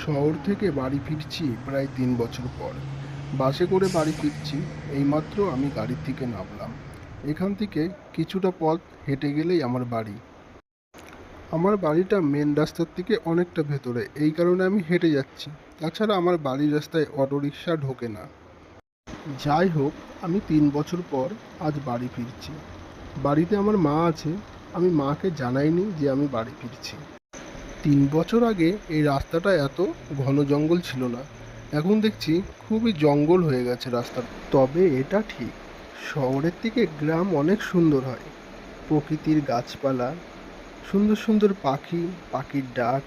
শহর থেকে বাড়ি ফিরছি প্রায় ৩ বছর পর। বাসে করে বাড়ি ফিরছি। এইমাত্র আমি গাড়ি থেকে নামলাম। এখান থেকে কিছুটা পথ হেঁটে গেলেই আমার বাড়ি। আমার বাড়িটা মেন রাস্তার থেকে অনেকটা ভেতরে, এই কারণে আমি হেঁটে যাচ্ছি। তাছাড়া আমার বাড়ির রাস্তায় অটোরিকশা ঢোকে না। যাই হোক, আমি ৩ বছর পর আজ বাড়ি ফিরছি। বাড়িতে আমার মা আছে। আমি মাকে জানাইনি যে আমি বাড়ি ফিরছি। ৩ বছর আগে এই রাস্তাটা এত ঘন জঙ্গল ছিল না। এখন দেখছি খুবই জঙ্গল হয়ে গেছে রাস্তা। তবে এটা ঠিক, শহরের থেকে গ্রাম অনেক সুন্দর হয়। প্রকৃতির গাছপালা, সুন্দর সুন্দর পাখি, পাখির ডাক।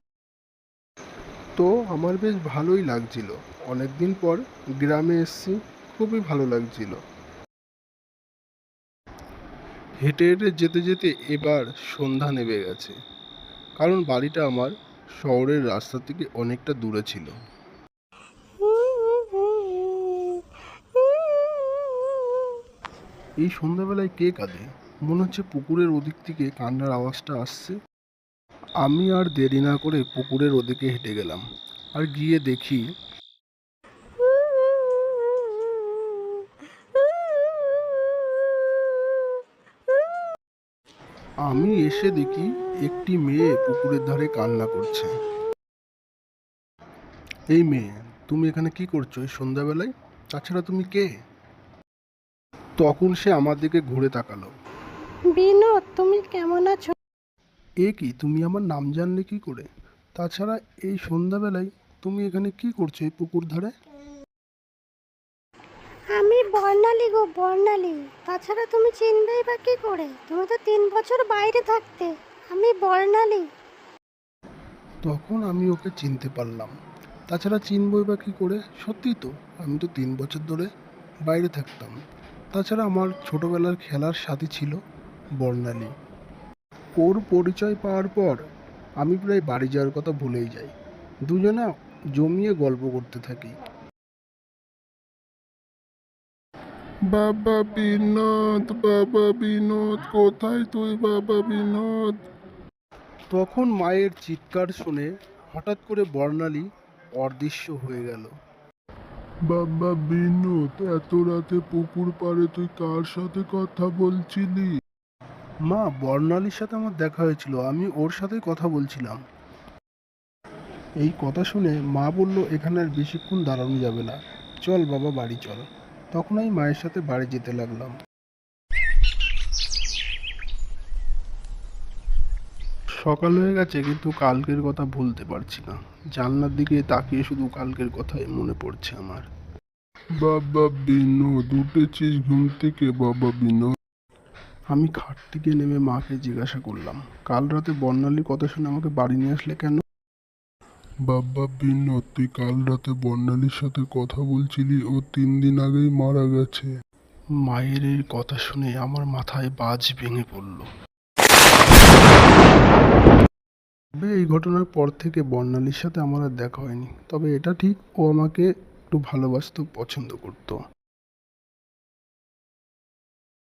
তো আমার বেশ ভালোই লাগছিল। অনেকদিন পর গ্রামে এসেছি, খুবই ভালো লাগছিল। হেঁটে হেঁটে যেতে যেতে এবার সন্ধ্যা নেমে গেছে, কারণ বাড়িটা আমার শহরের রাস্তা থেকে অনেকটা দূরে ছিল। এই সন্ধ্যাবেলায় কে কাঁদে? মনে হচ্ছে পুকুরের ওদিক থেকে কান্নার আওয়াজটা আসছে। আমি আর দেরি না করে পুকুরের ওদিকে হেঁটে গেলাম। আর গিয়ে দেখি আমি এসে দেখি একটি মেয়ে পুকুরের ধারে কান্না করছে। এই মেয়ে, তুমি এখানে কি করছো এই সন্ধ্যাবেলায়? তাছাড়া তুমি কে? তখন সে আমার দিকে ঘুরে তাকালো। বিনোদ, তুমি কেমন আছো? এ কি, তুমি আমার নাম জানলে কি করে? তাছাড়া এই সন্ধ্যাবেলায় তুমি এখানে কি করছো এই পুকুর ধারে? আমি বর্ণালী গো, বর্ণালী। তাছাড়া তুমি চিনবেই বা কি করে? তুমি তো 3 বছর বাইরে থাকতে। আমি বর্ণালী। তখন আমি ওকে চিনতে পারলাম। তাছাড়া চিনবই বা কী করে? সত্যিই তো, আমি তো ৩ বছর ধরে বাইরে থাকতাম। তাছাড়া আমার ছোটোবেলার খেলার সাথী ছিল বর্ণালী। ওর পরিচয় পাওয়ার পর আমি প্রায় বাড়ি যাওয়ার কথা ভুলেই যাই। দুজনা জমিয়ে গল্প করতে থাকি। বাবা বিনোদ, বাবা বিনোদ, কোথায় তুই বাবা বিনোদ? তখন মায়ের চিৎকার শুনে হঠাৎ করে বর্ণালী অদৃশ্য হয়ে গেল। বাবা বিনোদ, এত রাতে পুকুর পাড়ে তুই কার সাথে কথা বলছিলি? মা, বর্ণালীর সাথে আমার দেখা হয়েছিল, আমি ওর সাথেই কথা বলছিলাম। এই কথা শুনে মা বলল, এখানে আর বেশিক্ষণ দাঁড়ানো যাবে না, চল বাবা বাড়ি চল। তখন আমি মায়ের সাথে বাড়ি যেতে লাগলাম। সকাল হয়ে গেছে, কিন্তু কালকের কথা ভুলতে পারছি না। জানলার দিকে তাকিয়ে শুধু কালকের কথাই মনে পড়ছে আমার। বাবা বিনোদ, উঠেছিস ঘুম থেকে বাবা বিনোদ? আমি খাট থেকে নেমে মাকে জিজ্ঞাসা করলাম, কাল রাতে বর্ণালীর কথা শুনে আমাকে বাড়ি নিয়ে আসলে কেন? বাবা বিনোদ, তুই কাল রাতে বর্ণালীর সাথে কথা বলছিলি, ও 3 দিন আগেই মারা গেছে। মায়ের এই কথা শুনে আমার মাথায় বাজ ভেঙে পড়ল। তবে এই ঘটনার পর থেকে বর্ণালীর সাথে আমার আর দেখা হয়নি। তবে এটা ঠিক, ও আমাকে একটু ভালোবাসতো, পছন্দ করতো।